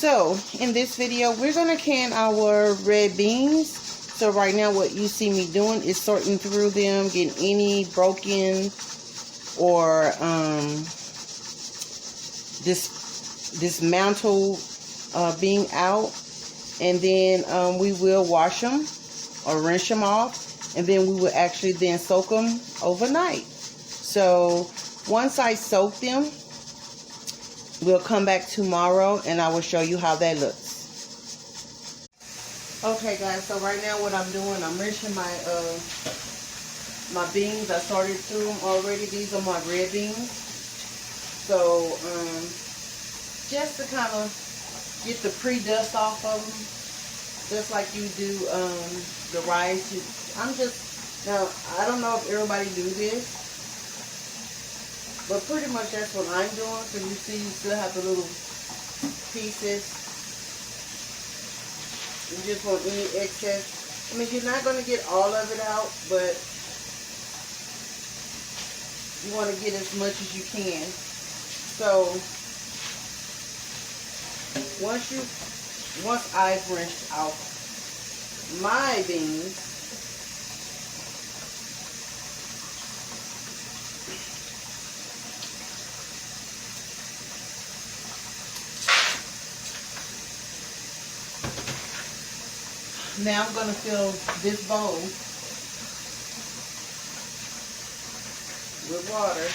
So in this video, we're going to can our red beans. So right now what you see me doing is sorting through them, getting any broken or dismantled being out. And then we will wash them or rinse them off, and then we will actually then soak them overnight. So once I soak them, we'll come back tomorrow and I will show you how that looks. Okay guys, so right now what I'm doing, I'm rinsing my my beans. I sorted through them already. These are my red beans. So just to kind of get the pre-dust off of them, just like you do the rice. Now I don't know if everybody do this, but pretty much that's what I'm doing. So you see, you still have the little pieces. You just want any excess. I mean, you're not going to get all of it out, but you want to get as much as you can. So once I've rinsed out my beans, now I'm going to fill this bowl with water.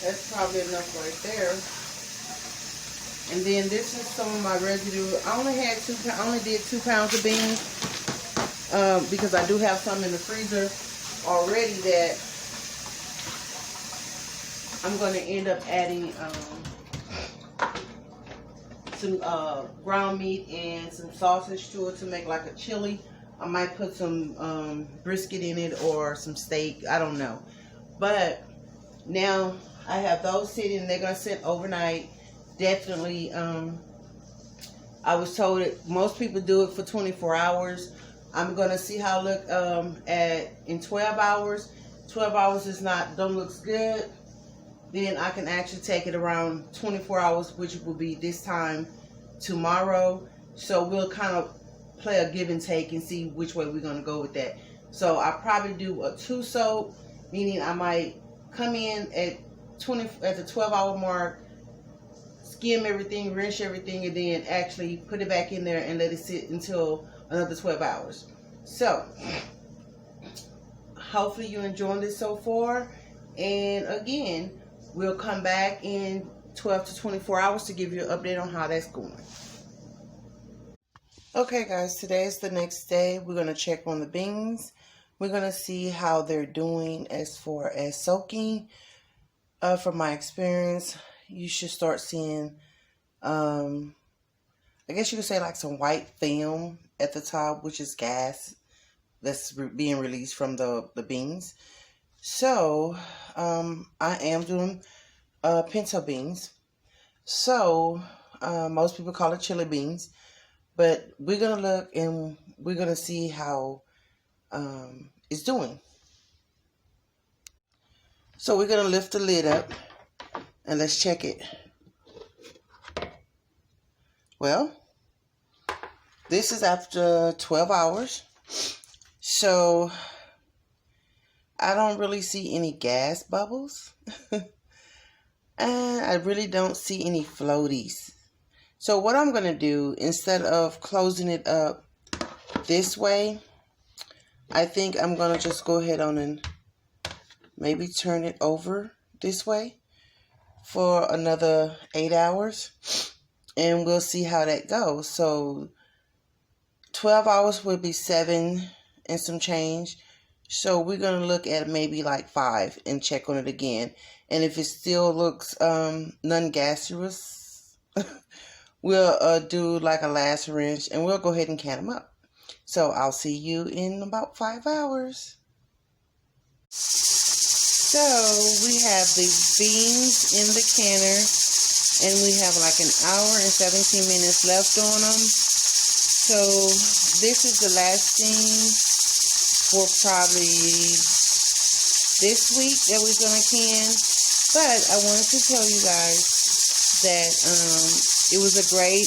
That's probably enough right there. And then this is some of my residue. I only did 2 pounds of beans because I do have some in the freezer already that I'm going to end up adding some ground meat and some sausage to it to make like a chili. I might put some brisket in it or some steak. I don't know. But now I have those sitting. They're going to sit overnight. Definitely, I was told that most people do it for 24 hours. I'm going to see how it look in 12 hours. 12 hours don't look good. Then I can actually take it around 24 hours, which will be this time tomorrow. So we'll kind of play a give and take and see which way we're going to go with that. So I'll probably do a 2 soak, meaning I might come in at the 12-hour mark, skim everything, rinse everything, and then actually put it back in there and let it sit until another 12 hours. So hopefully you're enjoying this so far. And again, we'll come back in 12 to 24 hours to give you an update on how that's going. Okay guys, today is the next day. We're going to check on the beans. We're going to see how they're doing as far as soaking. From my experience, you should start seeing, I guess you could say like some white film at the top, which is gas that's being released from the beans. So, I am doing pinto beans. So, most people call it chili beans. But we're going to look and we're going to see how it's doing. So we're going to lift the lid up and let's check it. Well, this is after 12 hours. So I don't really see any gas bubbles. And I really don't see any floaties. So what I'm going to do, instead of closing it up this way, I think I'm going to just go ahead on and maybe turn it over this way for another 8 hours. And we'll see how that goes. So 12 hours would be 7 and some change. So we're going to look at maybe like 5 and check on it again. And if it still looks non-gaseous, we'll do like a last rinse and we'll go ahead and can them up. So I'll see you in about 5 hours. So we have the beans in the canner, and we have like an hour and 17 minutes left on them. So this is the last thing for probably this week that we're gonna can. But I wanted to tell you guys that it was a great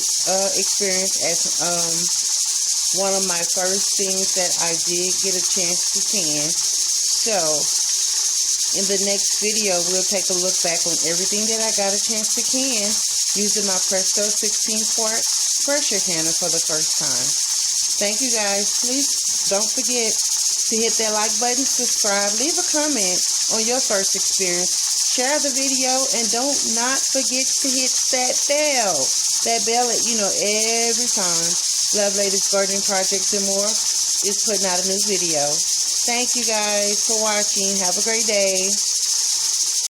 experience as one of my first things that I did get a chance to can. So in the next video, we'll take a look back on everything that I got a chance to can using my Presto 16-quart pressure canner for the first time. Thank you guys. Please don't forget to hit that like button, subscribe, leave a comment on your first experience, share the video, and don't not forget to hit that bell. That bell, every time Lovelady's Gardening Projects and More is putting out a new video. Thank you guys for watching. Have a great day.